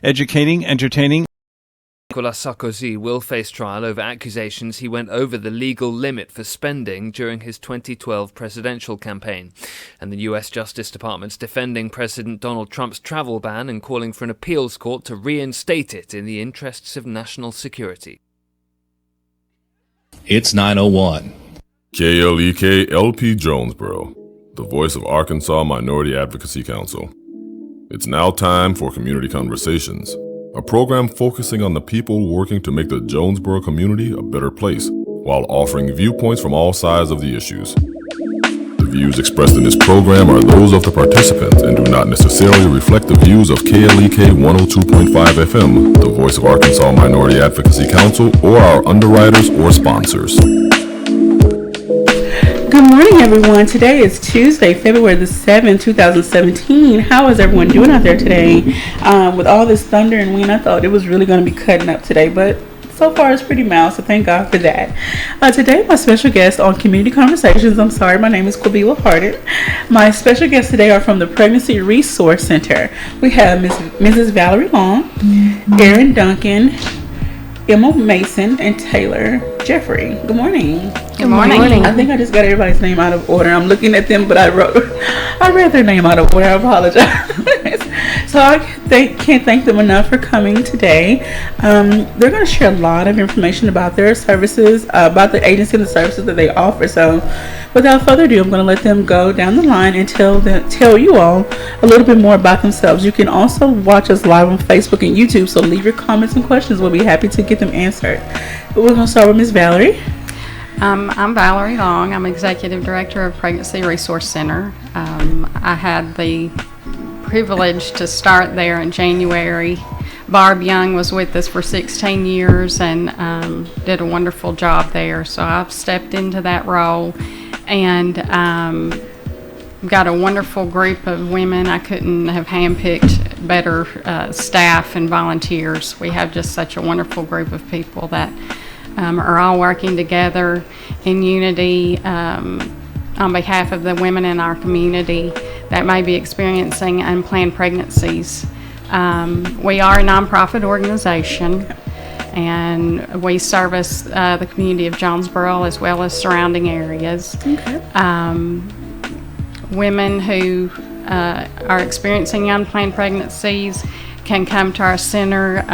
educating, entertaining. Nicolas Sarkozy will face trial over accusations he went over the legal limit for spending during his 2012 presidential campaign. And the U.S. Justice Department's defending President Donald Trump's travel ban and calling for an appeals court to reinstate it in the interests of national security. It's 9:01. KLEK LP Jonesboro, the voice of Arkansas Minority Advocacy Council. It's now time for Community Conversations, a program focusing on the people working to make the Jonesboro community a better place, while offering viewpoints from all sides of the issues. The views expressed in this program are those of the participants and do not necessarily reflect the views of KLEK 102.5 FM, the voice of Arkansas Minority Advocacy Council, or our underwriters or sponsors. Good morning, everyone. Today is Tuesday, February the 7th, 2017. How is everyone doing out there today? With all this thunder and wind, I thought it was really going to be cutting up today, but so far it's pretty mild, so thank God for that. Today, my special guests on Community Conversations, my name is Quabila Hardin. My special guests today are from the Pregnancy Resource Center. We have Mrs. Valerie Long, Erin Duncan, Emma Mason, and Taylor Jeffrey. Good morning. Good morning. I think I just got everybody's name out of order. I'm looking at them, but I read their name out of order. I apologize. So I can't thank them enough for coming today. They're going to share a lot of information about their services, about the agency and the services that they offer. So without further ado, I'm going to let them go down the line and tell you all a little bit more about themselves. You can also watch us live on Facebook and YouTube, so leave your comments and questions. We'll be happy to get them answered. But we're going to start with Ms. Valerie. I'm Valerie Long. I'm Executive Director of Pregnancy Resource Center. I had the privilege to start there in January. Barb Young was with us for 16 years and did a wonderful job there. So I've stepped into that role and got a wonderful group of women. I couldn't have handpicked better staff and volunteers. We have just such a wonderful group of people that are all working together in unity on behalf of the women in our community that may be experiencing unplanned pregnancies. We are a nonprofit organization, and we service the community of Jonesboro as well as surrounding areas. Okay. Women who are experiencing unplanned pregnancies can come to our center.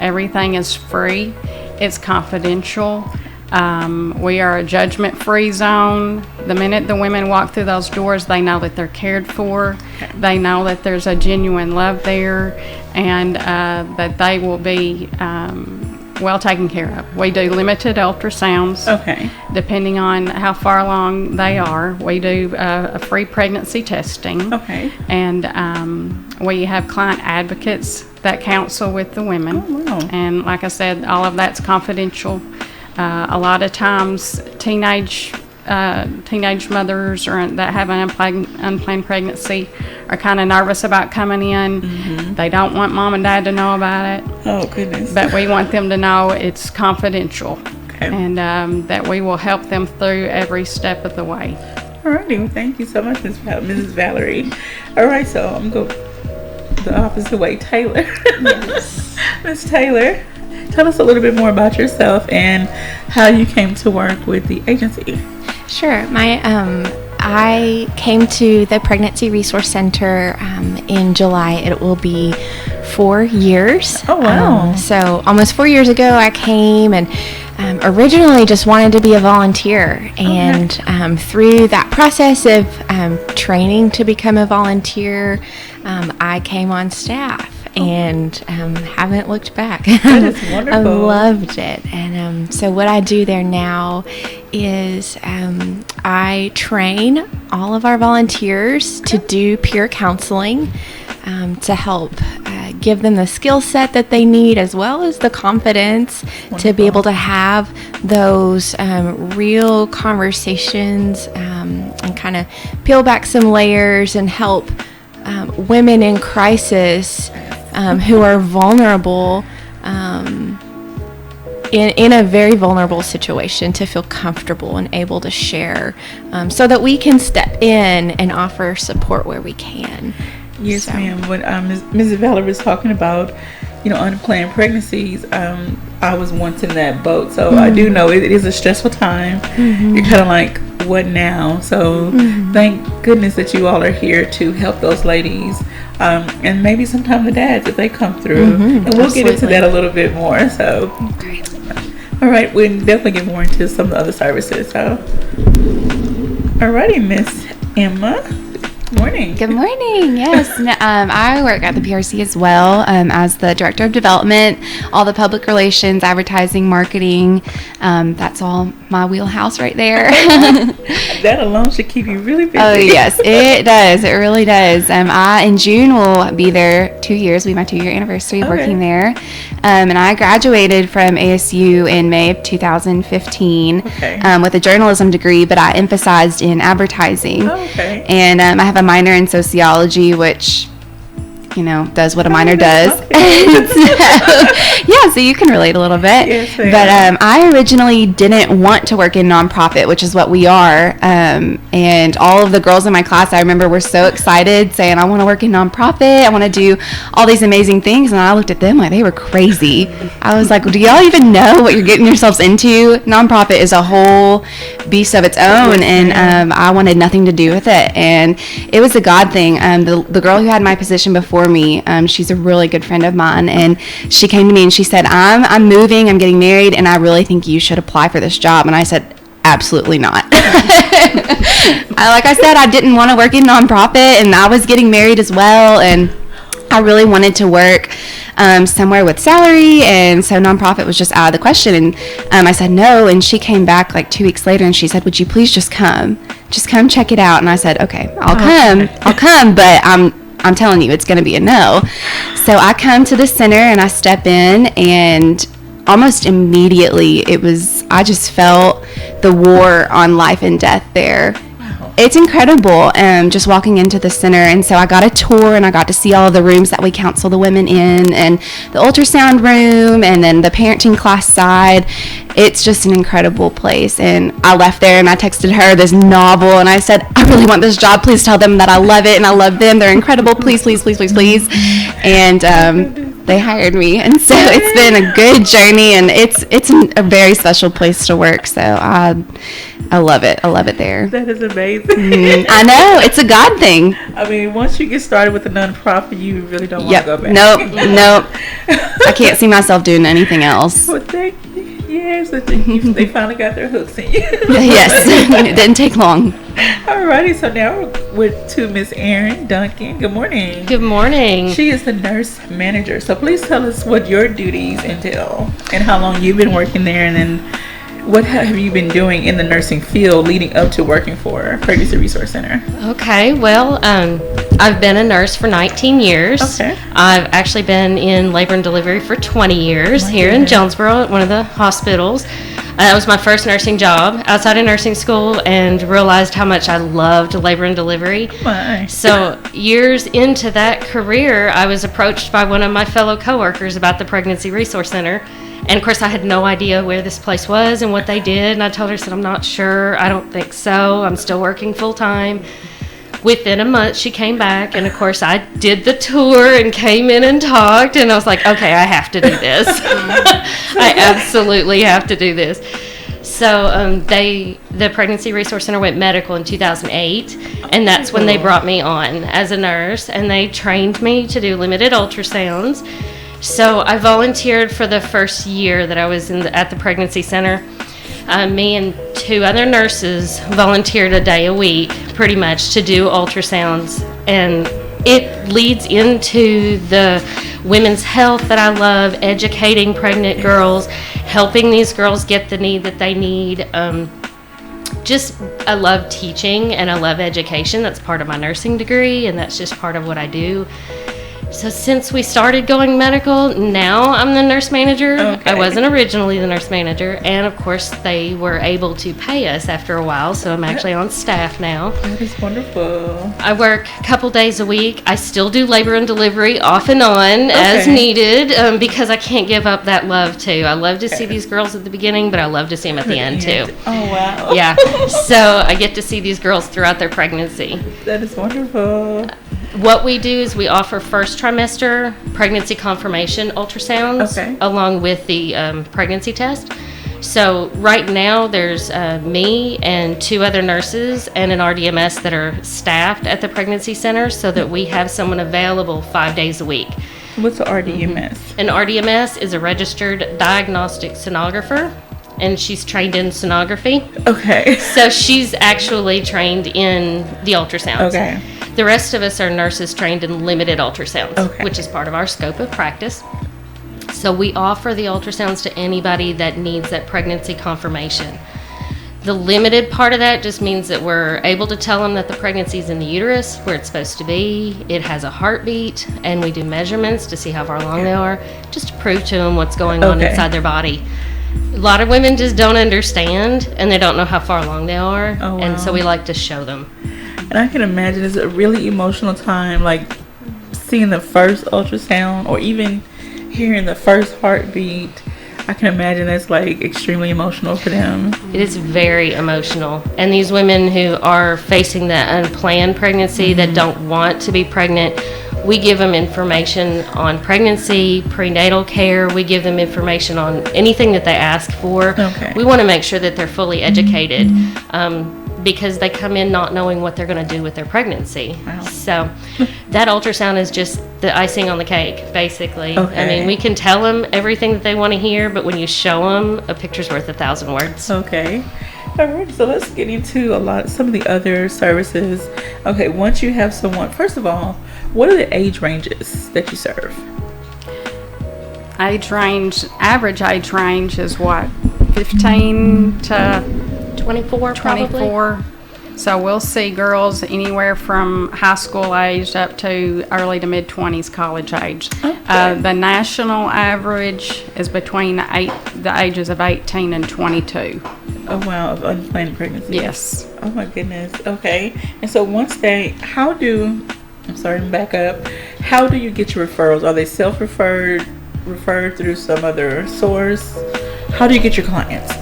Everything is free. It's confidential. We are a judgment-free zone. The minute the women walk through those doors, they know that they're cared for. Okay. They know that there's a genuine love there, and that they will be well taken care of. We do limited ultrasounds. Okay. Depending on how far along they are. We do a free pregnancy testing. Okay. And we have client advocates that counsel with the women. Oh, wow. And like I said, all of that's confidential. A lot of times teenage mothers or that have an unplanned pregnancy are kind of nervous about coming in. Mm-hmm. They don't want mom and dad to know about it. Oh, goodness. But we want them to know it's confidential. Okay. And that we will help them through every step of the way. All righty. Well, thank you so much, Mrs. Valerie. All right, so I'm going the opposite way. Taylor. Yes. Ms. Taylor, tell us a little bit more about yourself and how you came to work with the agency. Sure. I came to the Pregnancy Resource Center in July. It will be 4 years. Oh, wow. So almost 4 years ago, I came and originally just wanted to be a volunteer. And through that process of training to become a volunteer, I came on staff. And haven't looked back. That is wonderful. I loved it. And so what I do there now is I train all of our volunteers to do peer counseling to help give them the skill set that they need, as well as the confidence to be able to have those real conversations and kind of peel back some layers and help women in crisis who are vulnerable in a very vulnerable situation to feel comfortable and able to share so that we can step in and offer support where we can. Yes, ma'am. What Ms. Valerie was talking about, unplanned pregnancies, I was once in that boat, so I do know it is a stressful time. You're kind of like, what now? So thank goodness that you all are here to help those ladies, and maybe sometime the dads if they come through, and we'll get into that a little bit more. So Great. all right, we'll definitely get more into some of the other services. So alrighty, Miss Emma. Morning. Good morning. Yes, I work at the PRC as well, as the director of development, all the public relations, advertising, marketing. That's all my wheelhouse right there. That alone should keep you really busy. Oh yes, it does. It really does. I in June will be there 2 years. Will be my 2-year anniversary of working there. And I graduated from ASU in May of 2015 with a journalism degree, but I emphasized in advertising. And I have a minor in sociology, which does what a minor does. So you can relate a little bit. Yes, but I originally didn't want to work in nonprofit, which is what we are. And all of the girls in my class, I remember, were so excited saying, I want to work in nonprofit. I want to do all these amazing things. And I looked at them like they were crazy. I was like, do y'all even know what you're getting yourselves into? Nonprofit is a whole beast of its own. And I wanted nothing to do with it. And it was a God thing. The girl who had my position before me, she's a really good friend of mine, and she came to me and she said, I'm moving, I'm getting married, and I really think you should apply for this job. And I said, absolutely not. Like I said, I didn't want to work in nonprofit, and I was getting married as well, and I really wanted to work somewhere with salary, and so nonprofit was just out of the question. And I said no, and she came back like 2 weeks later and she said, would you please just come check it out? And I said, okay, I'll come, but I'm telling you, it's going to be a no. So I come to the center and I step in, and almost immediately I just felt the war on life and death there. It's incredible, just walking into the center. And so I got a tour, and I got to see all of the rooms that we counsel the women in, and the ultrasound room, and then the parenting class side. It's just an incredible place. And I left there and I texted her this novel, and I said, I really want this job. Please tell them that I love it and I love them. They're incredible. Please, please, please, please, please. And they hired me. And so it's been a good journey, and it's a very special place to work. So I love it. I love it there. That is amazing. I know. It's a God thing. I mean, once you get started with a nonprofit, you really don't want to go back. Nope. I can't see myself doing anything else. Well, thank you. Yes, they finally got their hooks in you. Yes, it didn't take long. Alrighty, so now we're to Miss Erin Duncan. Good morning. Good morning. She is the nurse manager. So please tell us what your duties entail and how long you've been working there, and then what have you been doing in the nursing field leading up to working for Pregnancy Resource Center? Okay, well, I've been a nurse for 19 years. Okay. I've actually been in labor and delivery for 20 years here in Jonesboro at one of the hospitals. That was my first nursing job outside of nursing school, and realized how much I loved labor and delivery. So years into that career, I was approached by one of my fellow coworkers about the Pregnancy Resource Center. And of course, I had no idea where this place was and what they did. And I told her, I said, I'm not sure. I don't think so. I'm still working full time. Within a month, she came back. And of course, I did the tour and came in and talked. And I was like, okay, I have to do this. I absolutely have to do this. So the Pregnancy Resource Center went medical in 2008. And that's when they brought me on as a nurse. And they trained me to do limited ultrasounds. So I volunteered for the first year that I was at the pregnancy center. Me and 2 other nurses volunteered a day a week, pretty much, to do ultrasounds. And it leads into the women's health that I love, educating pregnant girls, helping these girls get the need that they need. I love teaching and I love education. That's part of my nursing degree, and that's just part of what I do. So since we started going medical, now I'm the nurse manager. Okay. I wasn't originally the nurse manager. And, of course, they were able to pay us after a while, so I'm actually on staff now. That is wonderful. I work a couple days a week. I still do labor and delivery off and on as needed because I can't give up that love, too. I love to see these girls at the beginning, but I love to see them at the end, too. Oh, wow. Yeah. So I get to see these girls throughout their pregnancy. That is wonderful. What we do is we offer first first trimester pregnancy confirmation ultrasounds along with the pregnancy test. So right now there's me and 2 other nurses and an RDMS that are staffed at the pregnancy center so that we have someone available 5 days a week. What's the RDMS? An RDMS is a registered diagnostic sonographer, and she's trained in sonography. Okay. So she's actually trained in the ultrasounds. Okay. The rest of us are nurses trained in limited ultrasounds, Okay. which is part of our scope of practice. So we offer the ultrasounds to anybody that needs that pregnancy confirmation. The limited part of that just means that we're able to tell them that the pregnancy is in the uterus, where it's supposed to be. It has a heartbeat, and we do measurements to see how far along they are, just to prove to them what's going on inside their body. A lot of women just don't understand, and they don't know how far along they are, and so we like to show them. And I can imagine it's a really emotional time, like seeing the first ultrasound or even hearing the first heartbeat. I can imagine that's like extremely emotional for them. It is very emotional. And these women who are facing that unplanned pregnancy, that don't want to be pregnant, we give them information on pregnancy, prenatal care. We give them information on anything that they ask for. Okay. We want to make sure that they're fully educated because they come in not knowing what they're going to do with their pregnancy. Wow. So that ultrasound is just the icing on the cake, basically. Okay. I mean, we can tell them everything that they want to hear, but when you show them, a picture's worth 1,000 words. Okay. All right, so let's get into some of the other services. Okay, once you have someone, first of all, what are the age ranges that you serve? Average age range is what, 15 to 24, probably. 24. So we'll see girls anywhere from high school age up to early to mid-20s college age. Okay. The national average is between the ages of 18 and 22. Oh, wow, of unplanned pregnancy. Yes. Oh, my goodness. Okay. And so once I'm sorry to back up. How do you get your referrals? Are they self-referred, referred through some other source? How do you get your clients?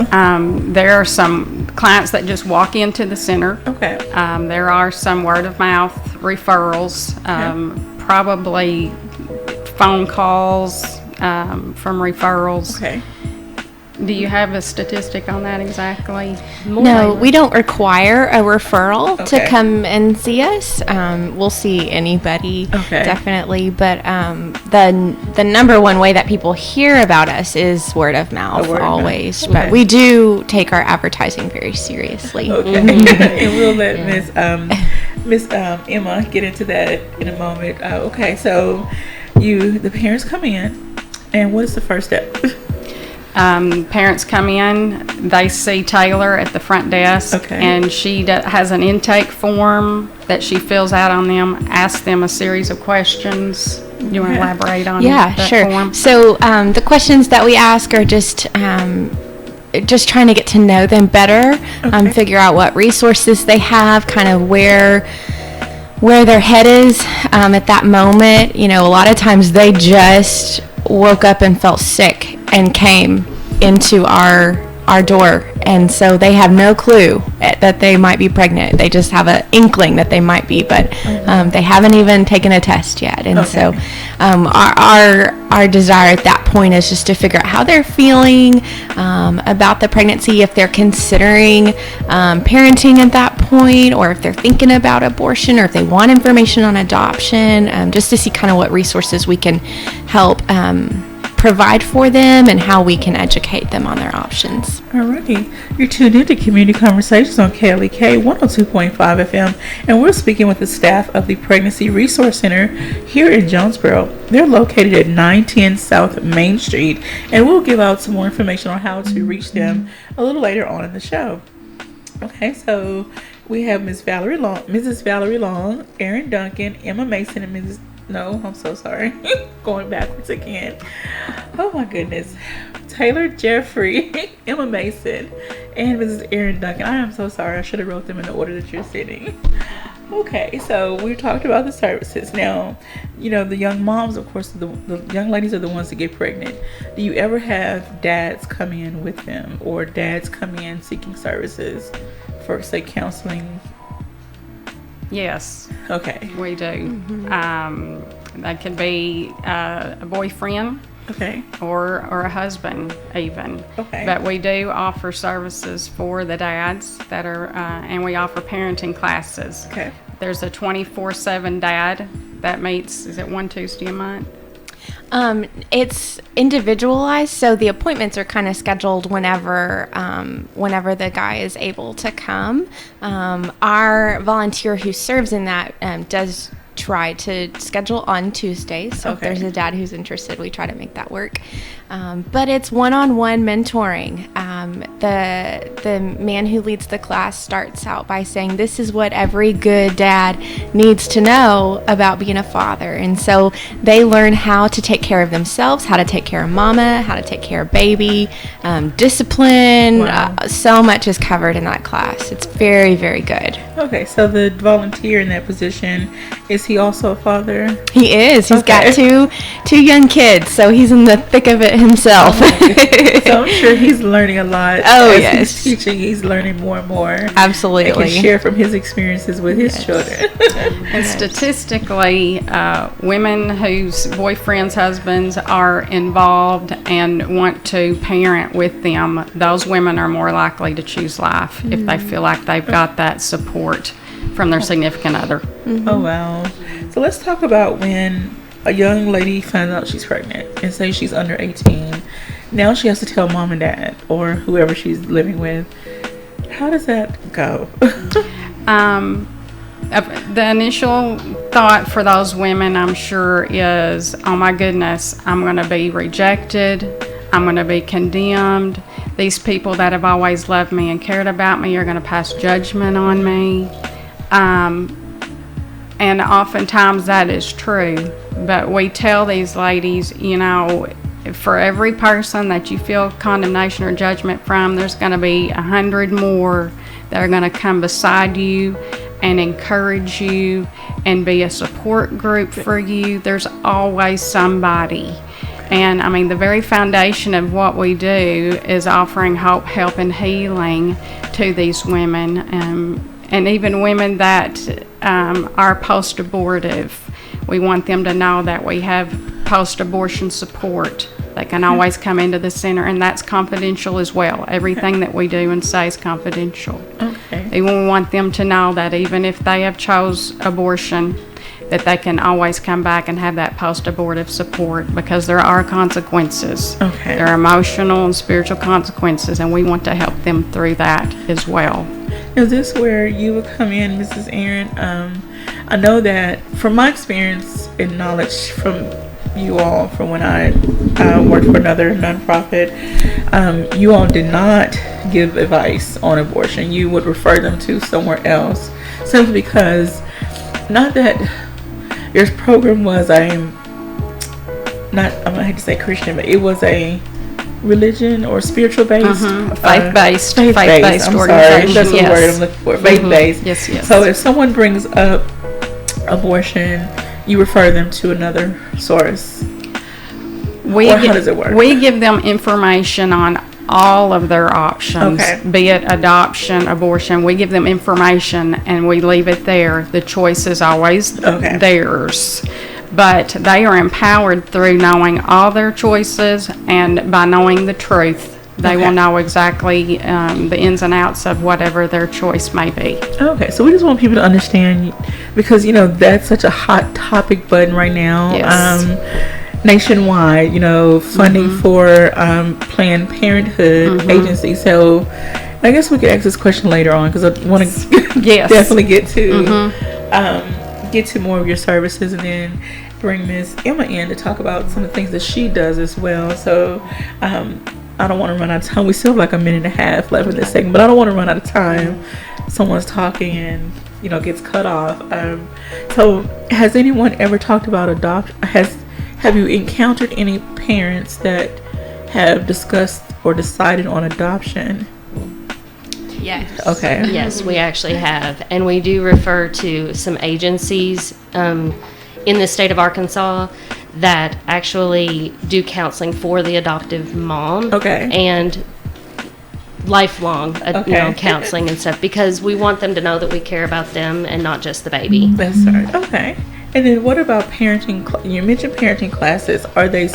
There are some clients that just walk into the center. Okay. There are some word of mouth referrals, probably phone calls from referrals. Okay. Do you have a statistic on that exactly? No, we don't require a referral Okay. to come and see us. We'll see anybody, definitely. But the number one way that people hear about us is word of mouth, always. Okay. But we do take our advertising very seriously. Okay. And we'll let Miss Emma get into that in a moment. Okay, so the parents come in, and what is the first step? Parents come in, they see Taylor at the front desk, and she has an intake form that she fills out on them, asks them a series of questions. You want to elaborate on that form? So the questions that we ask are just trying to get to know them better, figure out what resources they have, kind of where their head is at that moment. You know, a lot of times they just woke up and felt sick and came into our door, and so they have no clue that they might be pregnant. They just have an inkling that they might be, but they haven't even taken a test yet. And so our desire at that point is just to figure out how they're feeling about the pregnancy, if they're considering parenting at that point, or if they're thinking about abortion, or if they want information on adoption, just to see kind of what resources we can help provide for them and how we can educate them on their options. Alrighty, you're tuned into Community Conversations on KLEK 102.5 FM, and we're speaking with the staff of the Pregnancy Resource Center here in Jonesboro. They're located at 910 South Main Street, and we'll give out some more information on how to reach them a little later on in the show. Okay, so we have Mrs. Valerie Long, Erin Duncan, Emma Mason, and I'm so sorry. Going backwards again. Oh my goodness. Taylor Jeffrey, Emma Mason, and Mrs. Erin Duncan. I am so sorry. I should have wrote them in the order that you're sitting. Okay, so we talked about the services. Now, you know, the young moms, of course, the young ladies are the ones that get pregnant. Do you ever have dads come in with them, or dads come in seeking services for, say, counseling? Yes. Okay. We do. That could be a boyfriend. Okay. Or a husband even. Okay. But we do offer services for the dads that are, and we offer parenting classes. Okay. There's a 24/7 dad that meets, is it one Tuesday a month? It's individualized, so the appointments are kind of scheduled whenever the guy is able to come. Our volunteer who serves in that does try to schedule on Tuesdays. So if there's a dad who's interested, we try to make that work. But it's one-on-one mentoring. The man who leads the class starts out by saying, this is what every good dad needs to know about being a father. And so they learn how to take care of themselves, how to take care of mama, how to take care of baby, discipline. Wow. So much is covered in that class. It's very, very good. Okay, so the volunteer in that position, is he also a father? He is. He's got two young kids, so he's in the thick of it himself. So I'm sure he's learning a lot. Oh, as yes. he's teaching, he's learning more and more. Absolutely. And can share from his experiences with his children. And statistically, women whose boyfriends, husbands are involved and want to parent with them, those women are more likely to choose life if they feel like they've got that support from their significant other. Oh, wow. So let's talk about when a young lady finds out she's pregnant and say she's under 18. Now she has to tell mom and dad or whoever she's living with. How does that go? The initial thought for those women, I'm sure, is, oh my goodness, I'm going to be rejected. I'm going to be condemned. These people that have always loved me and cared about me are going to pass judgment on me. And oftentimes that is true. But we tell these ladies, you know, for every person that you feel condemnation or judgment from, there's going to be 100 more that are going to come beside you and encourage you and be a support group for you. There's always somebody. And I mean, the very foundation of what we do is offering hope, help, and healing to these women, and even women that are post-abortive. We want them to know that we have post-abortion support. They can always come into the center, and that's confidential as well. Everything that we do and say is confidential. Okay. We want them to know that even if they have chose abortion, that they can always come back and have that post-abortive support, because there are consequences. Okay. There are emotional and spiritual consequences, and we want to help them through that as well. Is this where you would come in, Mrs. Aaron? I know that from my experience and knowledge from you all, from when I worked for another nonprofit, you all did not give advice on abortion. You would refer them to somewhere else, simply because, not that your program was I'm gonna hate to say Christian, but it was a religion or spiritual based, faith-based I'm organization. sorry, that's the word I'm looking for. Faith-based. Yes. So if someone brings up abortion, you refer them to another source. How does it work? We give them information on all of their options, be it adoption, abortion. We give them information and we leave it there. The choice is always theirs. But they are empowered through knowing all their choices, and by knowing the truth, they will know exactly the ins and outs of whatever their choice may be. Okay, so we just want people to understand, because, you know, that's such a hot topic button right now. Yes. Nationwide, you know, funding for Planned Parenthood agencies. So I guess we could ask this question later on, because I want to definitely get to more of your services, and then bring Miss Emma in to talk about some of the things that she does as well. So I don't want to run out of time. We still have like a minute and a half left in this segment, but I don't want to run out of time. Someone's talking and, you know, gets cut off. So has anyone ever talked about adoption? Have you encountered any parents that have discussed or decided on adoption? Yes. Okay. Yes, we actually have. And we do refer to some agencies in the state of Arkansas that actually do counseling for the adoptive mom. Okay. And lifelong counseling and stuff, because we want them to know that we care about them and not just the baby. That's right. Okay. And then what about parenting? You mentioned parenting classes. Are they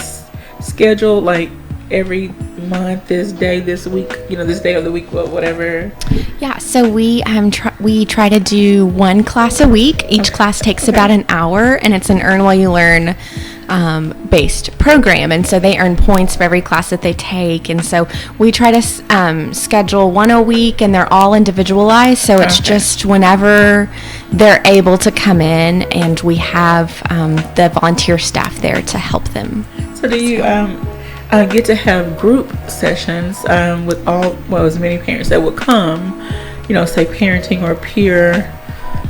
scheduled like every month, this day, this week, this day of the week, whatever? Yeah, so we try to do one class a week. Each class takes about an hour, and it's an earn while you learn based program, and so they earn points for every class that they take. And so we try to schedule one a week, and they're all individualized, so it's just whenever they're able to come in, and we have the volunteer staff there to help them. So do you get to have group sessions with as many parents that would come, say parenting or peer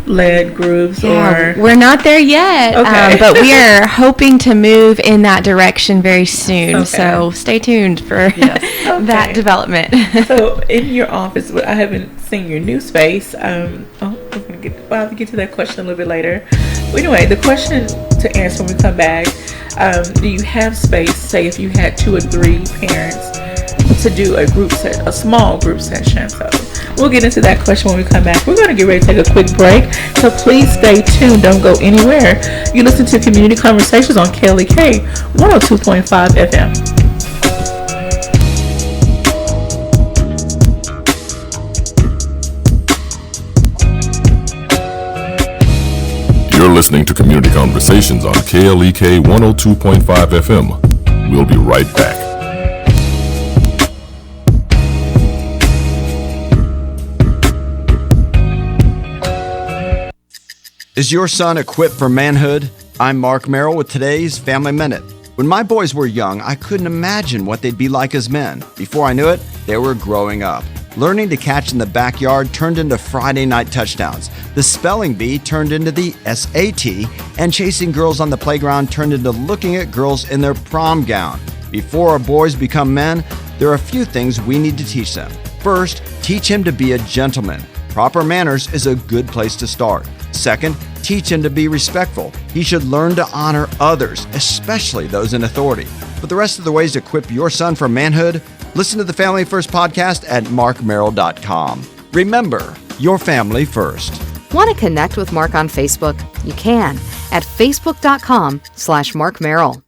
led groups? Or we're not there yet, but we are hoping to move in that direction very soon. So stay tuned for that development. So in your office, I haven't seen your new space. We'll have to get to that question a little bit later. But anyway, the question to answer when we come back, do you have space, say if you had 2 or 3 parents, to do a small group session? So we'll get into that question when we come back. We're going to get ready to take a quick break, so please stay tuned. Don't go anywhere. You listen to Community Conversations on KLEK 102.5 FM. You're listening to Community Conversations on KLEK 102.5 FM. We'll be right back. Is your son equipped for manhood? I'm Mark Merrill with today's Family Minute. When my boys were young, I couldn't imagine what they'd be like as men. Before I knew it, they were growing up. Learning to catch in the backyard turned into Friday night touchdowns. The spelling bee turned into the SAT, and chasing girls on the playground turned into looking at girls in their prom gown. Before our boys become men, there are a few things we need to teach them. First, teach him to be a gentleman. Proper manners is a good place to start. Second, teach him to be respectful. He should learn to honor others, especially those in authority. For the rest of the ways to equip your son for manhood, listen to the Family First podcast at markmerrill.com. Remember, your family first. Want to connect with Mark on Facebook? You can at facebook.com/Mark Merrill.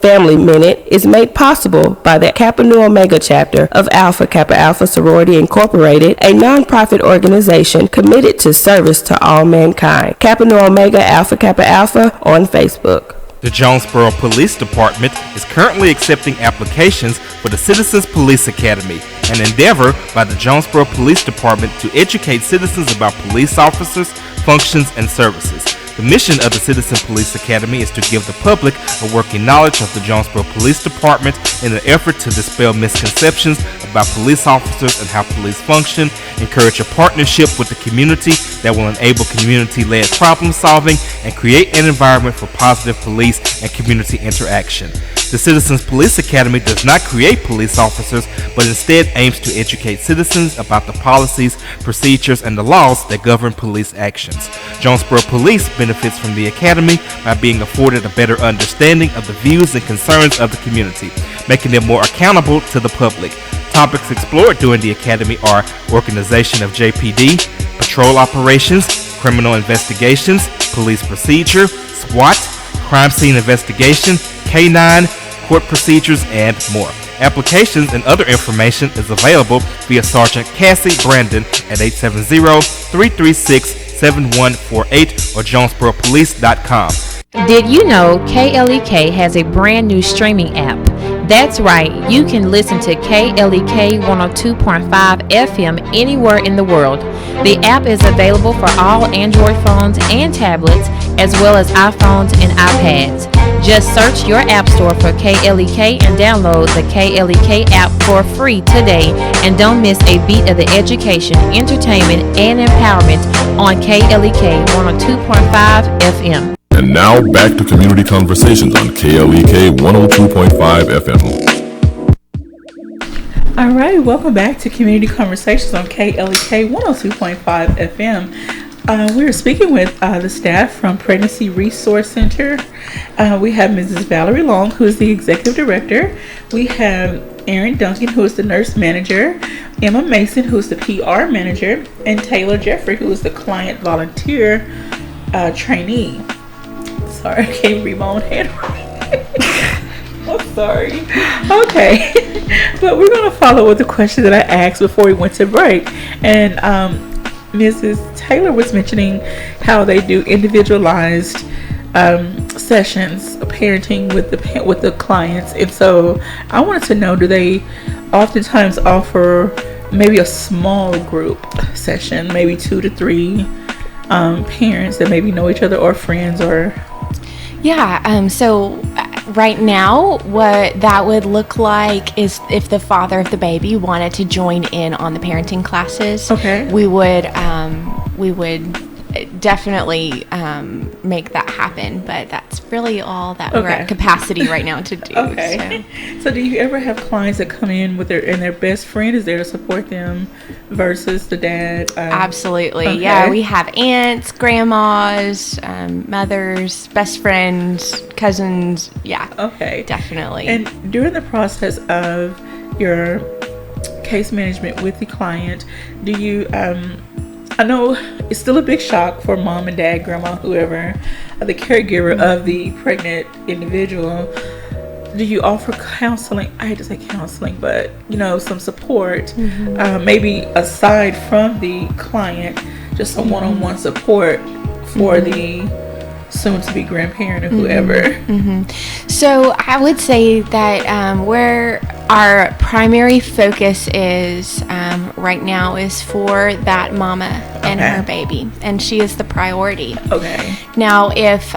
Family Minute is made possible by the Kappa Nu Omega chapter of Alpha Kappa Alpha Sorority Incorporated, a nonprofit organization committed to service to all mankind. Kappa Nu Omega Alpha Kappa Alpha on Facebook. The Jonesboro Police Department is currently accepting applications for the Citizens Police Academy, an endeavor by the Jonesboro Police Department to educate citizens about police officers, functions, and services. The mission of the Citizen Police Academy is to give the public a working knowledge of the Jonesboro Police Department in an effort to dispel misconceptions about police officers and how police function, encourage a partnership with the community that will enable community-led problem solving, and create an environment for positive police and community interaction. The Citizens Police Academy does not create police officers, but instead aims to educate citizens about the policies, procedures, and the laws that govern police actions. Jonesboro Police benefits from the Academy by being afforded a better understanding of the views and concerns of the community, making them more accountable to the public. Topics explored during the Academy are organization of JPD, patrol operations, criminal investigations, police procedure, SWAT, crime scene investigation, K-9, court procedures, and more. Applications and other information is available via Sergeant Cassie Brandon at 870-336-7148 or jonesboropolice.com. Did you know KLEK has a brand new streaming app? That's right, you can listen to KLEK 102.5 FM anywhere in the world. The app is available for all Android phones and tablets, as well as iPhones and iPads. Just search your app store for KLEK and download the KLEK app for free today, and don't miss a beat of the education, entertainment, and empowerment on KLEK 102.5 FM. And now back to Community Conversations on KLEK 102.5 FM. All right, welcome back to Community Conversations on KLEK 102.5 FM. We're speaking with the staff from Pregnancy Resource Center. We have Mrs. Valerie Long, who is the executive director. We have Erin Duncan, who is the nurse manager. Emma Mason, who is the PR manager. And Taylor Jeffrey, who is the client volunteer trainee. sorry, I can't read my own handwriting. I'm sorry. Okay. But we're going to follow with the question that I asked before we went to break. And Mrs. Taylor was mentioning how they do individualized sessions of parenting with the clients. And so I wanted to know, do they oftentimes offer maybe a small group session, maybe 2 to 3 parents that maybe know each other or friends or... Yeah, so right now what that would look like is if the father of the baby wanted to join in on the parenting classes, okay, we would definitely make that happen, but that's really all that we're at capacity right now to do. Okay. So do you ever have clients that come in with their best friend is there to support them versus the dad? Absolutely. Okay. Yeah, we have aunts, grandmas, mothers, best friends, cousins. Yeah. Okay. Definitely. And during the process of your case management with the client, do you I know it's still a big shock for mom and dad, grandma, whoever, the caregiver of the pregnant individual. Do you offer counseling? I hate to say counseling, but some support, maybe aside from the client, just some one-on-one support for the soon-to-be grandparent or whoever. So I would say that where our primary focus is right now is for that mama and her baby, and she is the priority. Okay. Now, if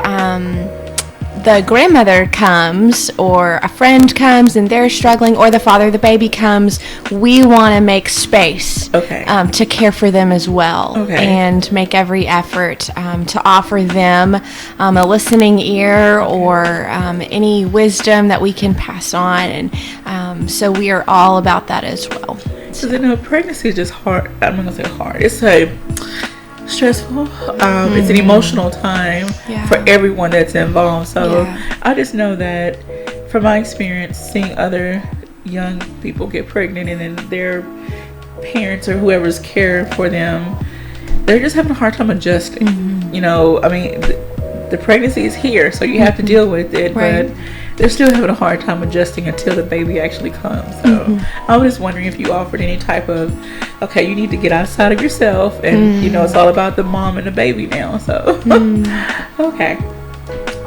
the grandmother comes or a friend comes and they're struggling, or the father of the baby comes, we want to make space to care for them as well, and make every effort to offer them a listening ear or any wisdom that we can pass on, and so we are all about that as well. So pregnancy is just hard. I'm not gonna say hard. It's stressful. It's an emotional time for everyone that's involved. So I just know that from my experience seeing other young people get pregnant and then their parents or whoever's caring for them, they're just having a hard time adjusting. I mean, the pregnancy is here, so you have to deal with it, but they're still having a hard time adjusting until the baby actually comes. So I was just wondering if you offered any type of, you need to get outside of yourself, and it's all about the mom and the baby now. So okay,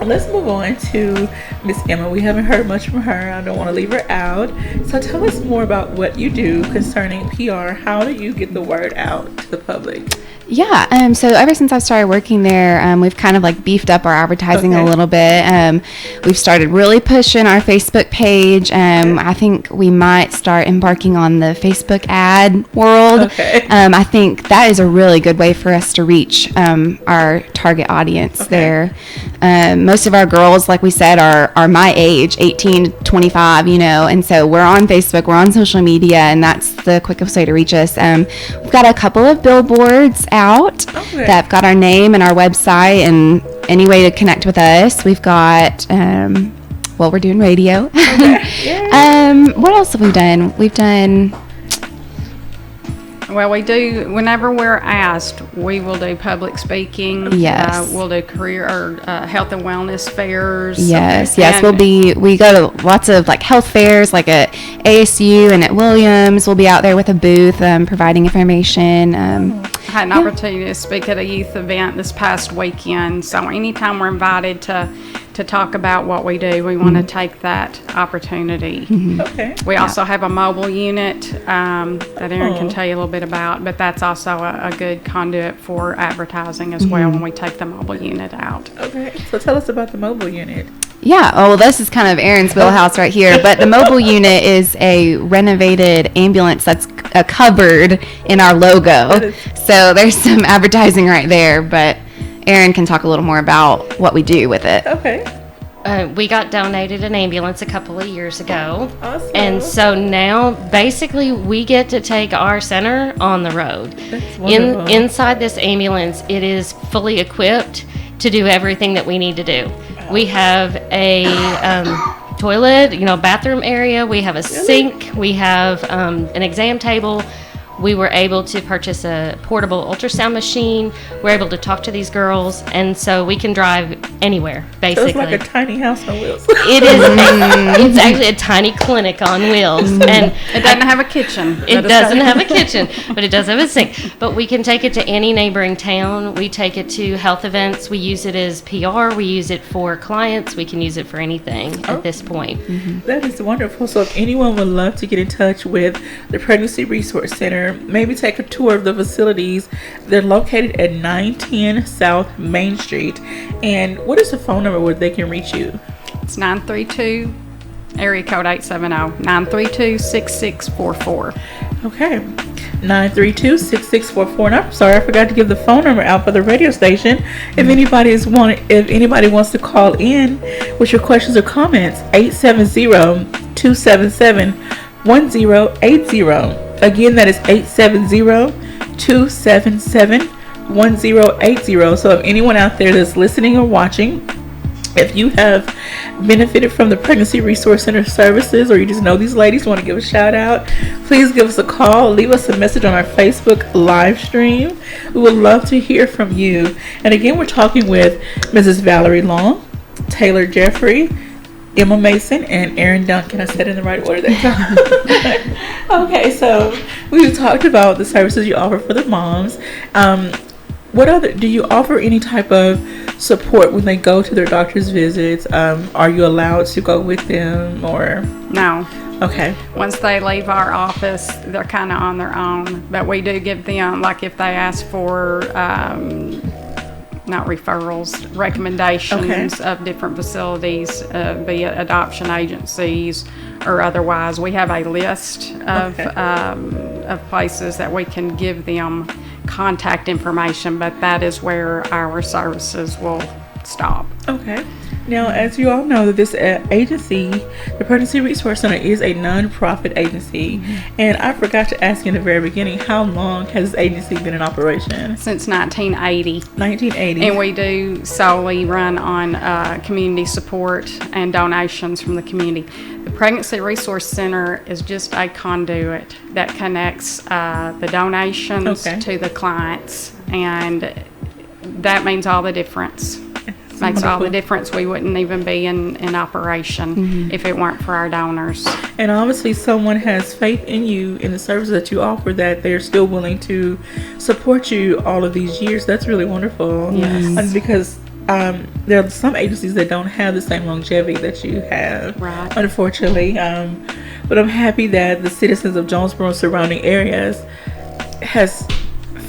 let's move on to Miss Emma. We haven't heard much from her. I don't want to leave her out. So tell us more about what you do concerning PR. How do you get the word out to the public? Yeah, so ever since I started working there, we've kind of beefed up our advertising a little bit. We've started really pushing our Facebook page. I think we might start embarking on the Facebook ad world. I think that is a really good way for us to reach our target audience there. Most of our girls, like we said, are my age, 18 to 25, and so we're on Facebook, we're on social media, and that's the quickest way to reach us. We've got a couple of billboards out that have got our name and our website and any way to connect with us. We've got we're doing radio. What else have we done? Well, we do, whenever we're asked, we will do public speaking. Yes. We'll do career or health and wellness fairs. Yes. We go to lots of health fairs, like at ASU and at Williams. We'll be out there with a booth providing information. Had an opportunity to speak at a youth event this past weekend. So anytime we're invited to talk about what we do, we want to take that opportunity. We also have a mobile unit that Erin can tell you a little bit about, but that's also a good conduit for advertising as well when we take the mobile unit out. So tell us about the mobile unit. Yeah, this is kind of Erin's wheelhouse right here, but the mobile unit is a renovated ambulance that's covered in our logo. So there's some advertising right there, but Erin can talk a little more about what we do with it. We got donated an ambulance a couple of years ago. Awesome. And so now basically we get to take our center on the road. That's wonderful. Inside this ambulance, it is fully equipped to do everything that we need to do. We have a toilet, bathroom area. We have a sink. We have an exam table. we were able to purchase a portable ultrasound machine. We're able to talk to these girls, and so we can drive anywhere, basically. So it's like a tiny house on wheels. It is. It's actually a tiny clinic on wheels, and it doesn't have a kitchen. It doesn't have a kitchen, but it does have a sink. But we can take it to any neighboring town. We take it to health events. We use it as PR. We use it for clients. We can use it for anything at this point. That is wonderful. So if anyone would love to get in touch with the Pregnancy Resource Center, maybe take a tour of the facilities. They're located at 910 South Main Street. And what is the phone number where they can reach you? It's 932, area code 870-932-6644. Okay. 932-6644. And I'm sorry, I forgot to give the phone number out for the radio station. If anybody wants to call in with your questions or comments, 870-277-1080. Again, that is 870-277-1080. So if anyone out there that's listening or watching, if you have benefited from the Pregnancy Resource Center services, or you just know these ladies, want to give a shout out, please give us a call, leave us a message on our Facebook live stream. We would love to hear from you. And again, we're talking with Mrs. Valerie Long, Taylor Jeffrey, Emma Mason, and Erin Duncan. I said it in the right order that time. Okay, so we've talked about the services you offer for the moms. What other, do you offer any type of support when they go to their doctor's visits? Are you allowed to go with them, or? No. Okay. Once they leave our office, they're kind of on their own. But we do give them, like if they ask for, not referrals, recommendations of different facilities, be it adoption agencies or otherwise. We have a list of places that we can give them contact information, but that is where our services will stop. Okay. Now, as you all know, this agency, the Pregnancy Resource Center, is a non-profit agency. And I forgot to ask you in the very beginning, how long has this agency been in operation? Since 1980. 1980. And we do solely run on community support and donations from the community. The Pregnancy Resource Center is just a conduit that connects the donations to the clients, and that means all the difference. Makes all the difference. We wouldn't even be in operation if it weren't for our donors. And obviously someone has faith in you, in the services that you offer, that they're still willing to support you all of these years. That's really wonderful. Yes. And because there are some agencies that don't have the same longevity that you have, unfortunately. But I'm happy that the citizens of Jonesboro and surrounding areas has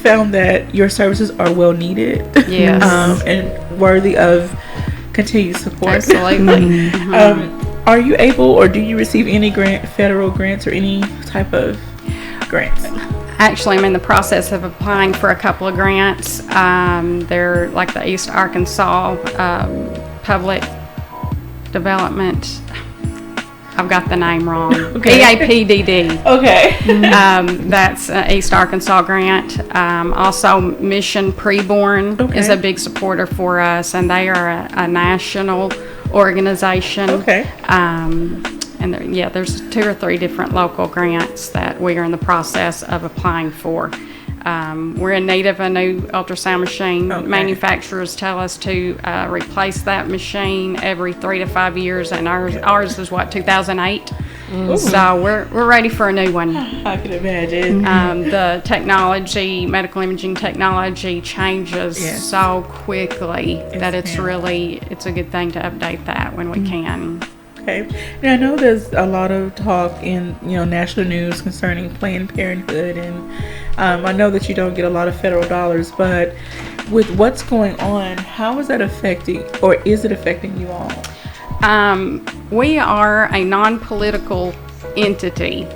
found that your services are well needed, and worthy of continued support. Absolutely. Are you able, or do you receive any federal grants or any type of grants? Actually, I'm in the process of applying for a couple of grants. They're like the East Arkansas Public Development. I've got the name wrong. EAPDD. Okay. That's East Arkansas grant. Also, Mission Preborn is a big supporter for us, and they are a national organization. And there's 2 or 3 different local grants that we are in the process of applying for. We're in need of a new ultrasound machine. Manufacturers tell us to replace that machine every 3 to 5 years, and ours is 2008. So we're ready for a new one. I can imagine. The technology, medical imaging technology, changes so quickly that it's a good thing to update that when we can. Okay. Now, I know there's a lot of talk in national news concerning Planned Parenthood, and I know that you don't get a lot of federal dollars, but with what's going on, how is that affecting, or is it affecting you all? We are a non-political entity.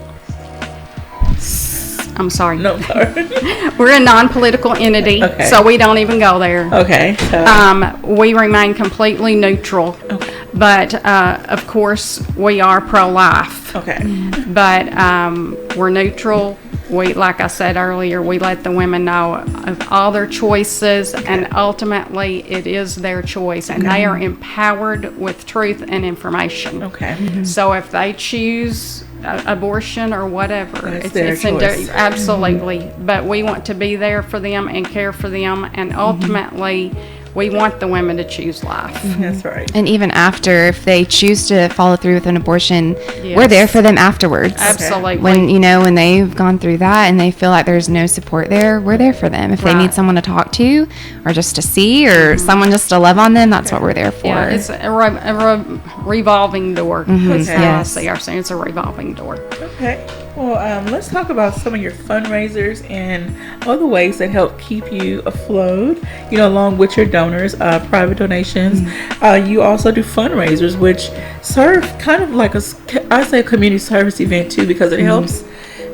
I'm sorry. No, sorry. We're a non-political entity, so we don't even go there. Okay. We remain completely neutral. But, of course, we are pro-life. But we're neutral. Like I said earlier, we let the women know of all their choices, and ultimately it is their choice, and they are empowered with truth and information. So if they choose abortion or whatever. It's their choice. Absolutely. But we want to be there for them and care for them, and ultimately we want the women to choose life. That's right. And even after, if they choose to follow through with an abortion, Yes. we're there for them afterwards. Absolutely. When they've gone through that and they feel like there's no support there, we're there for them. If they need someone to talk to, or just to see, or someone just to love on them, that's what we're there for. Yeah, it's a revolving door. That's how I see our saying. It's a revolving door. Okay. Well, let's talk about some of your fundraisers and other ways that help keep you afloat, along with your donors, private donations. You also do fundraisers, which serve kind of like a community service event too, because it helps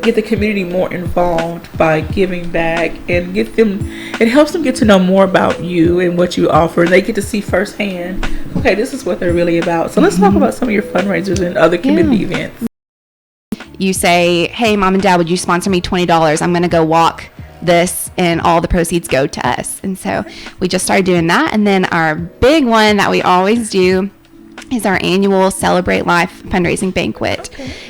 get the community more involved by giving back, and it helps them get to know more about you and what you offer. They get to see firsthand, okay, this is what they're really about. So let's talk about some of your fundraisers and other community events. You say, hey, Mom and Dad, would you sponsor me $20? I'm going to go walk this, and all the proceeds go to us. And so we just started doing that. And then our big one that we always do is our annual Celebrate Life fundraising banquet.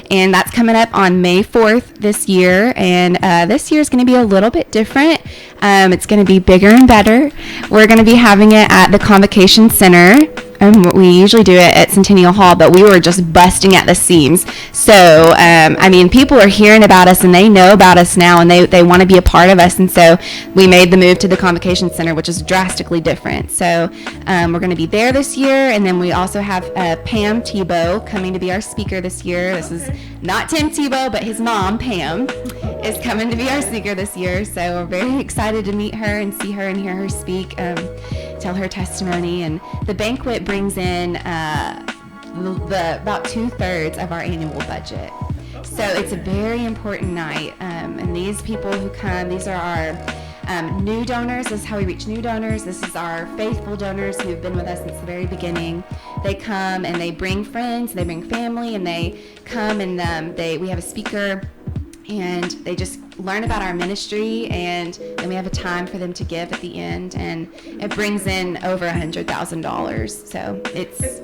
And that's coming up on May 4th this year. And this year is going to be a little bit different. It's going to be bigger and better. We're going to be having it at the Convocation Center. We usually do it at Centennial Hall, but we were just busting at the seams. So, people are hearing about us, and they know about us now, and they want to be a part of us. And so we made the move to the Convocation Center, which is drastically different. So we're going to be there this year. And then we also have Pam Tebow coming to be our speaker this year. This is not Tim Tebow, but his mom, Pam, is coming to be our speaker this year. So we're very excited to meet her and see her and hear her speak, tell her testimony. And the banquet brings in about 2/3 of our annual budget. So it's a very important night. And these people who come, these are our new donors. This is how we reach new donors. This is our faithful donors who have been with us since the very beginning. They come and they bring friends, they bring family, and they come and we have a speaker, and they just learn about our ministry, and then we have a time for them to give at the end, and it brings in over $100,000. So it's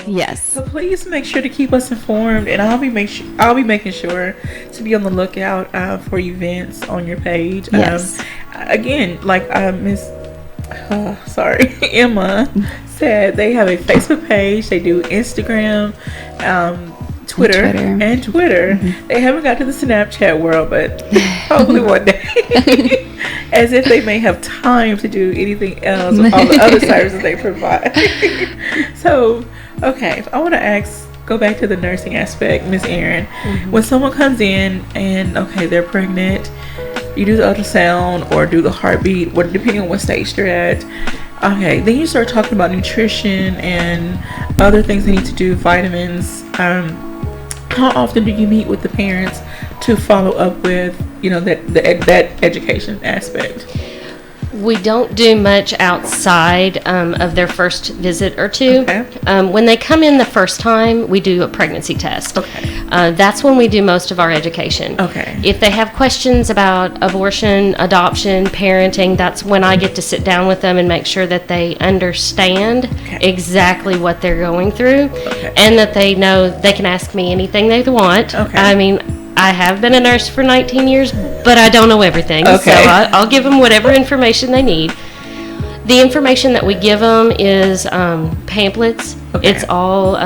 yes. So please make sure to keep us informed, and I'll be making sure to be on the lookout for events on your page. Yes. Again, like Emma said, they have a Facebook page. They do Instagram, Twitter. They haven't got to the Snapchat world, but hopefully one day. As if they may have time to do anything else with all the other services they provide. So, okay, I want to go back to the nursing aspect, Miss Erin. When someone comes in and, okay, they're pregnant, you do the ultrasound or do the heartbeat, depending on what stage they're at. Okay, then you start talking about nutrition and other things they need to do, vitamins. How often do you meet with the parents to follow up with, that education aspect? We don't do much outside of their first visit or two. Okay. When they come in the first time, we do a pregnancy test. Okay. That's when we do most of our education. Okay. If they have questions about abortion, adoption, parenting, that's when I get to sit down with them and make sure that they understand exactly what they're going through, and that they know they can ask me anything they want. Okay. I have been a nurse for 19 years, but I don't know everything. Okay. So I'll give them whatever information they need. The information that we give them is pamphlets. Okay. It's all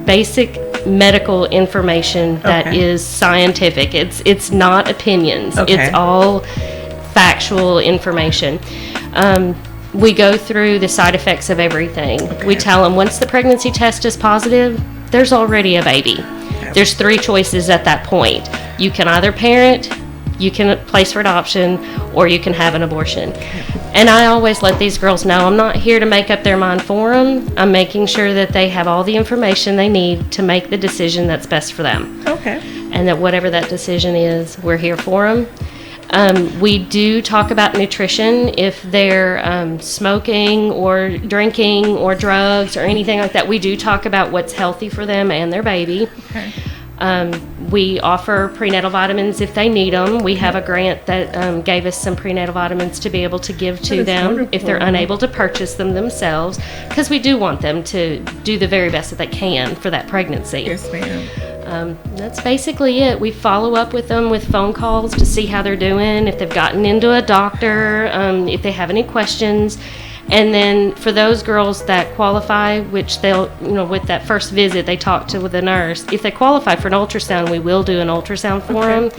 basic medical information that is scientific. It's not opinions. Okay. It's all factual information. We go through the side effects of everything. Okay. We tell them once the pregnancy test is positive, there's already a baby. There's 3 choices at that point. You can either parent, you can place for adoption, or you can have an abortion. And I always let these girls know I'm not here to make up their mind for them. I'm making sure that they have all the information they need to make the decision that's best for them. Okay. And that whatever that decision is, we're here for them. We do talk about nutrition. If they're smoking or drinking or drugs or anything like that, we do talk about what's healthy for them and their baby. Okay. We offer prenatal vitamins if they need them. We have a grant that gave us some prenatal vitamins to be able to give to them if they're unable to purchase them themselves, because we do want them to do the very best that they can for that pregnancy. Yes, ma'am. That's basically it. We follow up with them with phone calls to see how they're doing, if they've gotten into a doctor, if they have any questions. And then for those girls that qualify, which they'll, with that first visit, they talk to with the nurse. If they qualify for an ultrasound, we will do an ultrasound for them.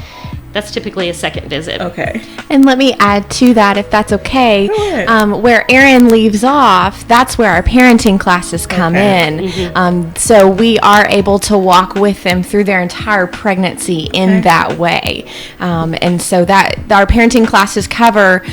That's typically a second visit. Okay. And let me add to that, if that's okay. Where Erin leaves off, that's where our parenting classes come in. So we are able to walk with them through their entire pregnancy in that way. And so that our parenting classes cover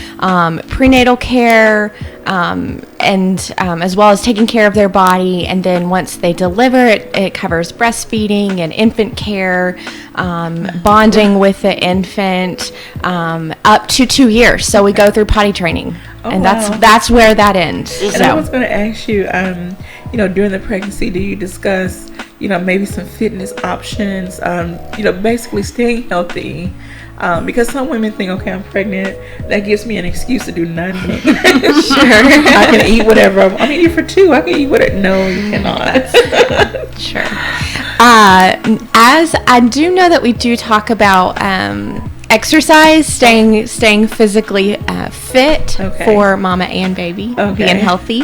prenatal care, and as well as taking care of their body. And then once they deliver, it covers breastfeeding and infant care, bonding with the infant, up to 2 years. So we go through potty training, and that's where that ends. And I was going to ask you, during the pregnancy, do you discuss, maybe some fitness options, basically staying healthy? Because some women think, okay, I'm pregnant, that gives me an excuse to do nothing. I can eat whatever. I'm eating for two. I can eat whatever. No, you cannot. Sure. As I do know that we do talk about exercise, staying physically fit for mama and baby, being healthy.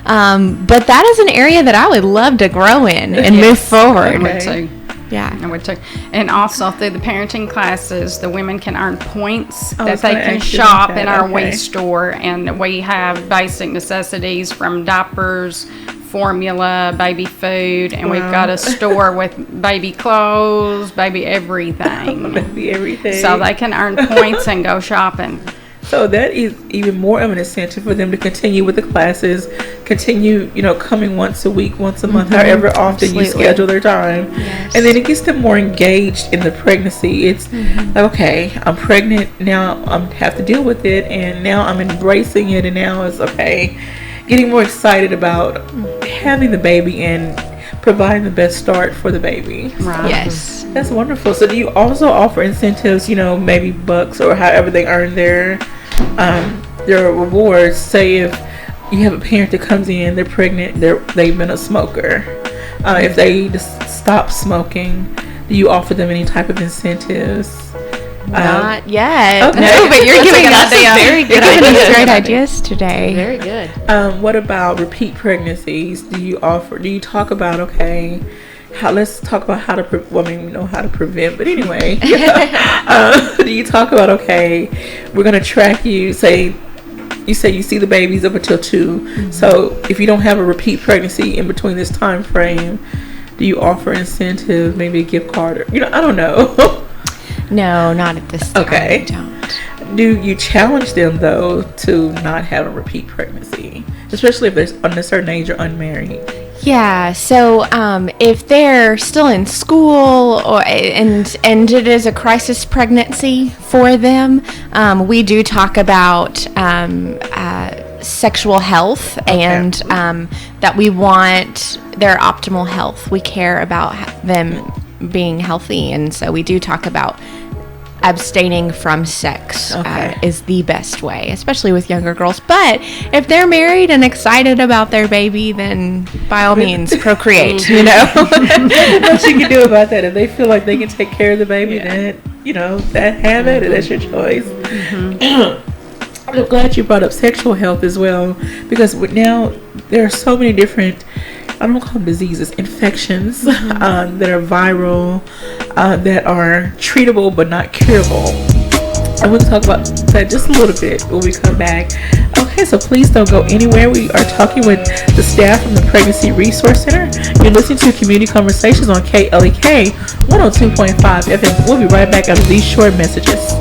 But that is an area that I would love to grow in and move forward. I would too. Yeah. I would too. And also through the parenting classes, the women can earn points that they can shop in our waste store. And we have basic necessities from diapers, formula, baby food, and we've got a store with baby clothes, baby everything. Baby everything. So they can earn points and go shopping. So that is even more of an incentive for them to continue with the classes, continue, coming once a week, once a month, however often you schedule their time. Yes. And then it gets them more engaged in the pregnancy. It's okay, I'm pregnant, now I have to deal with it, and now I'm embracing it, and now it's okay. Getting more excited about having the baby and providing the best start for the baby. Right. Yes. That's wonderful. So do you also offer incentives, maybe bucks or however they earn their rewards? Say if you have a parent that comes in, they're pregnant, they've been a smoker. If they just stop smoking, do you offer them any type of incentives? Not yet. Okay. No, but you're giving us very good great ideas today. Very good. What about repeat pregnancies? Do you talk about, let's talk about how to prevent, but anyway, do you talk about, we're going to track you, you say you see the babies up until 2, so if you don't have a repeat pregnancy in between this time frame, do you offer incentive, maybe a gift card, or, I don't know. No, not at this time. Okay. I don't. Do you challenge them, though, to not have a repeat pregnancy, especially if they're on a certain age or unmarried? Yeah, so if they're still in school and it is a crisis pregnancy for them, we do talk about sexual health and that we want their optimal health. We care about them being healthy, and so we do talk about abstaining from sex is the best way, especially with younger girls. But if they're married and excited about their baby, then by all means procreate. What you can do about that, if they feel like they can take care of the baby, then have it. That's your choice. I'm glad you brought up sexual health as well, because now there are so many different, I don't call them diseases, infections that are viral, that are treatable but not curable. And we'll talk about that just a little bit when we come back. Okay, so please don't go anywhere. We are talking with the staff from the Pregnancy Resource Center. You're listening to Community Conversations on KLEK 102.5 FM. We'll be right back after these short messages.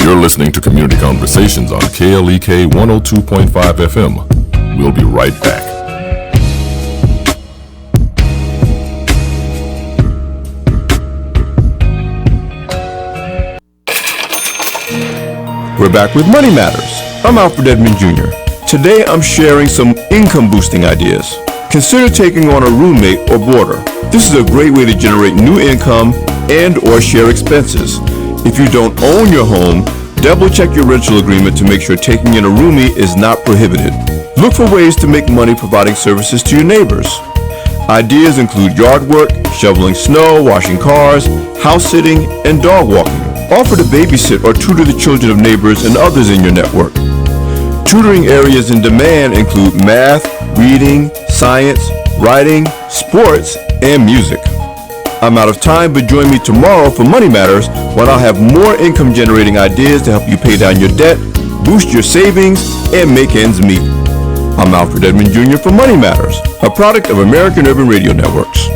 You're listening to Community Conversations on KLEK 102.5 FM. We'll be right back. We're back with Money Matters. I'm Alfred Edmond Jr. Today I'm sharing some income boosting ideas. Consider taking on a roommate or boarder. This is a great way to generate new income and or share expenses. If you don't own your home, double check your rental agreement to make sure taking in a roomie is not prohibited. Look for ways to make money providing services to your neighbors. Ideas include yard work, shoveling snow, washing cars, house sitting, and dog walking. Offer to babysit or tutor the children of neighbors and others in your network. Tutoring areas in demand include math, reading, science, writing, sports, and music. I'm out of time, but join me tomorrow for Money Matters, when I'll have more income-generating ideas to help you pay down your debt, boost your savings, and make ends meet. I'm Alfred Edmond Jr. for Money Matters, a product of American Urban Radio Networks.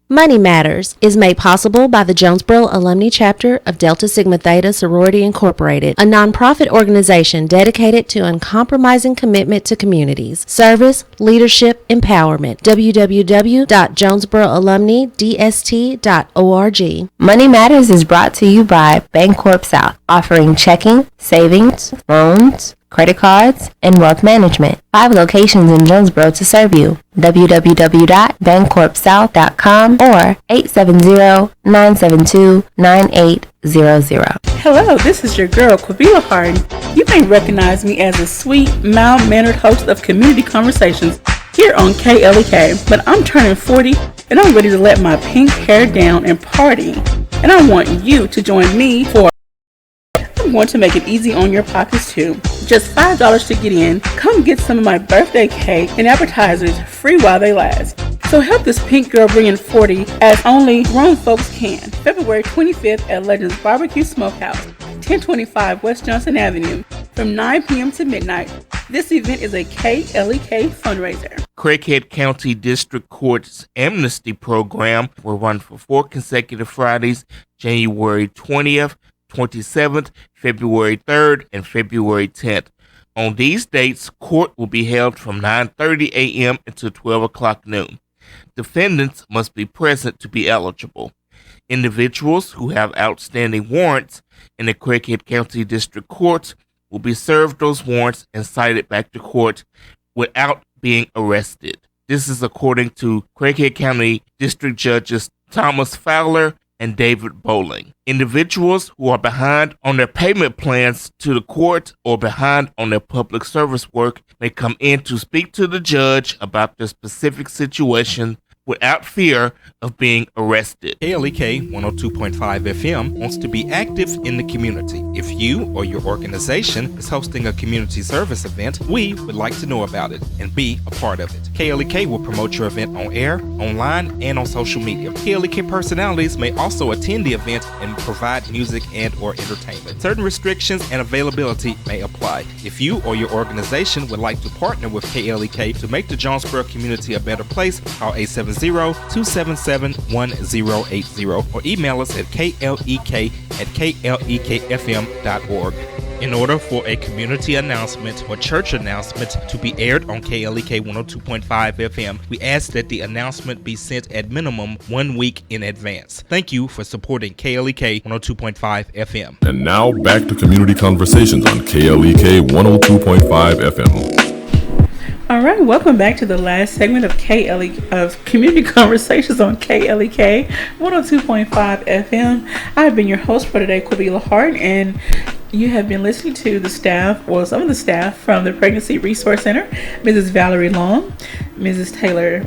Money Matters is made possible by the Jonesboro Alumni Chapter of Delta Sigma Theta Sorority Incorporated, a nonprofit organization dedicated to uncompromising commitment to communities, service, leadership, empowerment. www.jonesboroalumnidst.org. Money Matters is brought to you by Bancorp South, offering checking, savings, loans, credit cards, and wealth management. 5 locations in Jonesboro to serve you. www.bancorpsouth.com or 870-972-9800. Hello, this is your girl, Quavila Harden. You may recognize me as a sweet, mild-mannered host of Community Conversations here on KLEK, but I'm turning 40 and I'm ready to let my pink hair down and party. And I want you to join me for I'm going to make it easy on your pockets too. Just $5 to get in. Come get some of my birthday cake and appetizers free while they last. So help this pink girl bring in 40 as only grown folks can. February 25th at Legends Barbecue Smokehouse, 1025 West Johnson Avenue, from 9 p.m. to midnight. This event is a KLEK fundraiser. Craighead County District Court's amnesty program will run for 4 consecutive Fridays, January 20th, 27th, February 3rd, and February 10th. On these dates, court will be held from 9:30 a.m. until 12 o'clock noon. Defendants must be present to be eligible. Individuals who have outstanding warrants in the Craighead County District Court will be served those warrants and cited back to court without being arrested. This is according to Craighead County District Judges Thomas Fowler and David Bowling. Individuals who are behind on their payment plans to the court or behind on their public service work may come in to speak to the judge about their specific situation without fear of being arrested. KLEK 102.5 FM wants to be active in the community. If you or your organization is hosting a community service event, we would like to know about it and be a part of it. KLEK will promote your event on air, online, and on social media. KLEK personalities may also attend the event and provide music and or entertainment. Certain restrictions and availability may apply. If you or your organization would like to partner with KLEK to make the Jonesboro community a better place, call 870-277-1080 or email us at klek@klekfm.org. In order for a community announcement or church announcement to be aired on KLEK 102.5 FM, we ask that the announcement be sent at minimum 1 week in advance. Thank you for supporting KLEK 102.5 FM. And now back to Community Conversations on KLEK 102.5 FM. All right, welcome back to the last segment of Community Conversations on KLEK 102.5 FM. I've been your host for today, Quavila Hart, and you have been listening to the staff, well, some of the staff from the Pregnancy Resource Center, Mrs. Valerie Long, Miss Taylor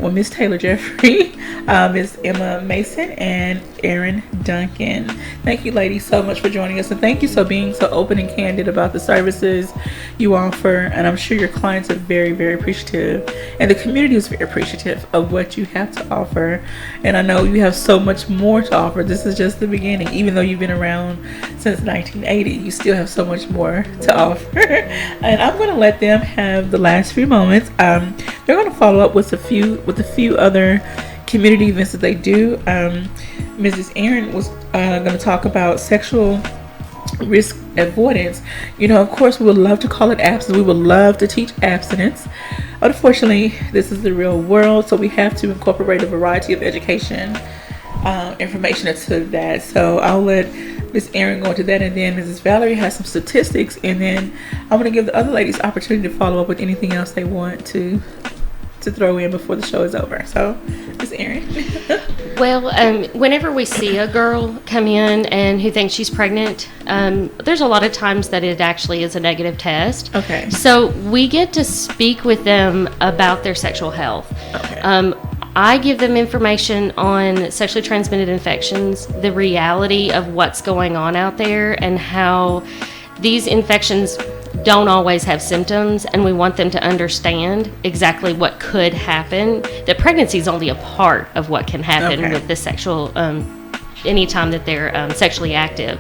Jeffrey, Ms. Emma Mason, and Aaron Duncan. Thank you, ladies, so much for joining us, and thank you for being so open and candid about the services you offer, and I'm sure your clients are very, very appreciative, and the community is very appreciative of what you have to offer, and I know you have so much more to offer. This is just the beginning. Even though you've been around since 1980, you still have so much more to offer. And I'm going to let them have the last few moments. They're going to follow up with a few other community events that they do. Mrs. Aaron was going to talk about sexual risk avoidance. You know, of course, we would love to call it abstinence. We would love to teach abstinence. Unfortunately, this is the real world, so we have to incorporate a variety of education information into that. So I'll let Miss Aaron go into that, and then Mrs. Valerie has some statistics, and then I'm going to give the other ladies opportunity to follow up with anything else they want to to throw in before the show is over. So, Ms. Erin. Well, whenever we see a girl come in and who thinks she's pregnant, there's a lot of times that it actually is a negative test. Okay. So we get to speak with them about their sexual health. Okay. I give them information on sexually transmitted infections, the reality of what's going on out there, and how these infections don't always have symptoms, and we want them to understand exactly what could happen. That pregnancy is only a part of what can happen with the sexual, anytime that they're sexually active.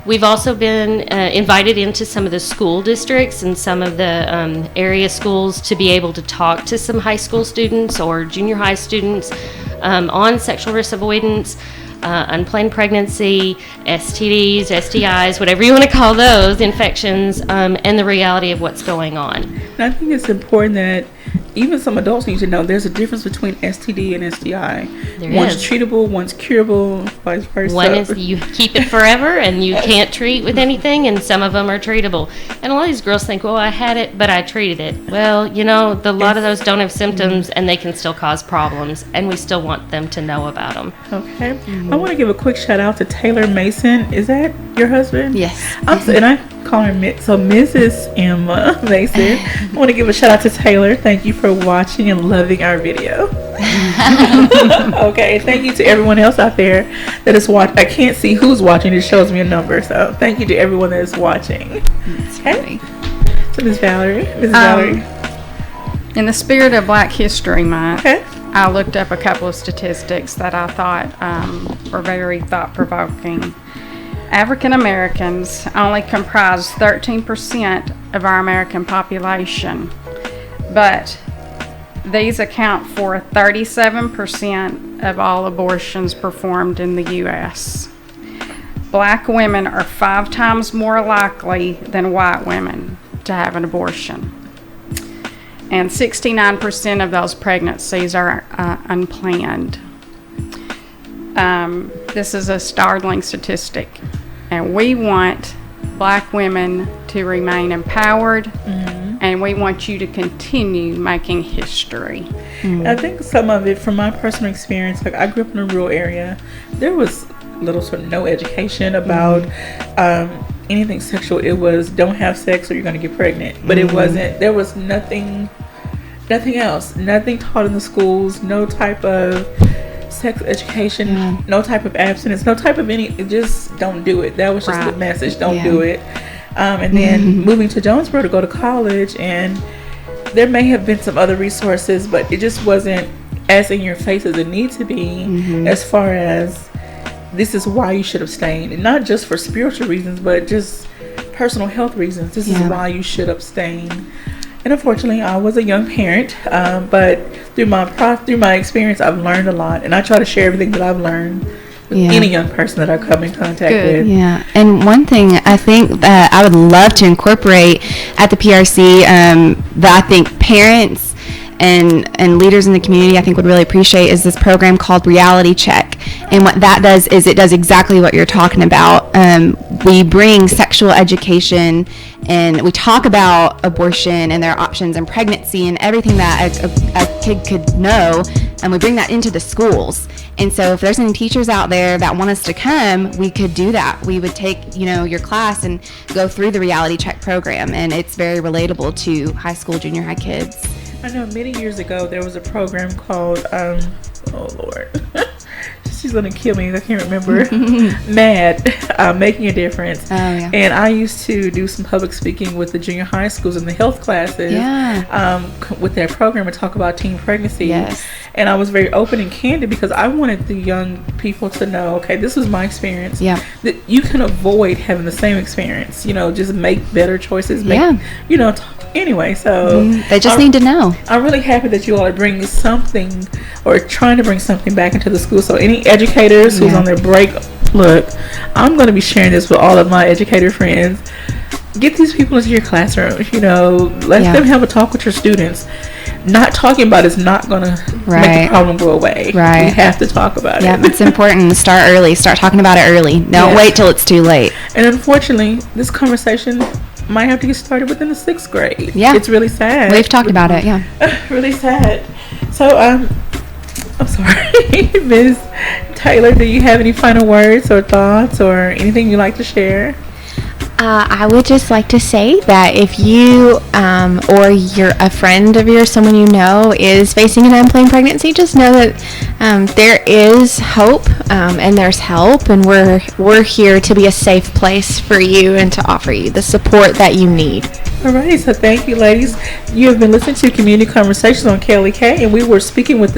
We've also been invited into some of the school districts and some of the area schools to be able to talk to some high school students or junior high students on sexual risk avoidance, unplanned pregnancy, STDs, STIs, whatever you want to call those, infections, and the reality of what's going on. And I think it's important that even some adults need to know there's a difference between STD and STI. One's treatable, one's curable, vice versa. One is you keep it forever and you can't treat with anything, and some of them are treatable. And a lot of these girls think, well, I had it, but I treated it. Well, you know, a lot of those don't have symptoms and they can still cause problems, and we still want them to know about them. Okay. I want to give a quick shout out to Taylor Mason. Is that your husband? Yes. And I call her Mrs. Emma Mason. I want to give a shout out to Taylor. Thank you for watching and loving our video. Okay, thank you to everyone else out there that is watching. I can't see who's watching. It shows me a number. So thank you to everyone that is watching. Okay. So Ms. Valerie. In the spirit of Black History Month, I looked up a couple of statistics that I thought were very thought-provoking. African Americans only comprise 13% of our American population, but these account for 37% of all abortions performed in the U.S. Black women are 5 times more likely than white women to have an abortion. And 69% of those pregnancies are unplanned. This is a startling statistic. And we want Black women to remain empowered, and we want you to continue making history. I think some of it, from my personal experience, like I grew up in a rural area, there was little to no education about anything sexual. It was don't have sex or you're going to get pregnant. But it wasn't, there was nothing else, nothing taught in the schools, no type of sex education, no type of abstinence, no type of any, just don't do it. That was just the message, don't do it. And then moving to Jonesboro to go to college, and there may have been some other resources, but it just wasn't as in your face as it needs to be, as far as this is why you should abstain, and not just for spiritual reasons, but just personal health reasons. This is why you should abstain. And unfortunately, I was a young parent, but through my experience, I've learned a lot, and I try to share everything that I've learned with any young person that I come in contact with. Yeah, and one thing I think that I would love to incorporate at the PRC that I think parents and leaders in the community I think would really appreciate is this program called Reality Check. And what that does is it does exactly what you're talking about. We bring sexual education and we talk about abortion and their options and pregnancy and everything that a kid could know, and we bring that into the schools. And so if there's any teachers out there that want us to come, we could do that. We would take, your class and go through the Reality Check program, and it's very relatable to high school, junior high kids. I know many years ago there was a program called, oh Lord, she's gonna kill me, I can't remember, MAD, Making a Difference. And I used to do some public speaking with the junior high schools in the health classes with that program and talk about teen pregnancy. And I was very open and candid because I wanted the young people to know, okay, this was my experience. That you can avoid having the same experience, just make better choices, anyway, so they just need to know. I'm really happy that you all are bringing something or trying to bring something back into the school. So any educators who's on their break, look, I'm going to be sharing this with all of my educator friends. Get these people into your classroom, let them have a talk with your students. Not talking about it's not going to make the problem go away. We have to talk about it. It's important to start early. Start talking about it early. Don't wait till it's too late. And unfortunately, this conversation might have to get started within the 6th grade. Yeah. It's really sad. We've talked about it, yeah. Really sad. So, I'm sorry, Ms. Taylor, do you have any final words or thoughts or anything you'd like to share? I would just like to say that if you or you're a friend of yours, someone you know, is facing an unplanned pregnancy, just know that there is hope and there's help, and we're here to be a safe place for you and to offer you the support that you need. Alrighty, so thank you, ladies. You have been listening to Community Conversations on KLEK, and we were speaking with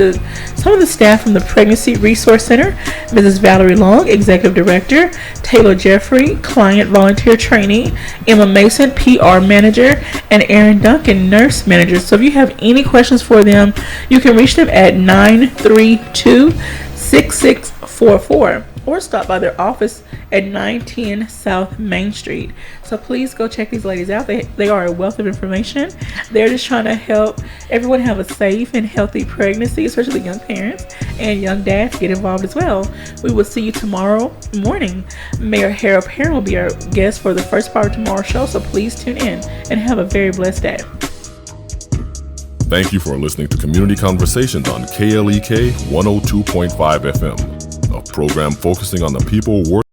some of the staff from the Pregnancy Resource Center, Mrs. Valerie Long, Executive Director, Taylor Jeffrey, Client Volunteer Trainee, Emma Mason, PR Manager, and Aaron Duncan, Nurse Manager. So if you have any questions for them, you can reach them at 932-6644 or stop by their office at 910 South Main Street. So please go check these ladies out. They are a wealth of information. They're just trying to help everyone have a safe and healthy pregnancy, especially young parents and young dads get involved as well. We will see you tomorrow morning. Mayor Harold Perrin will be our guest for the first part of tomorrow's show, so please tune in and have a very blessed day. Thank you for listening to Community Conversations on KLEK 102.5 FM, a program focusing on the people working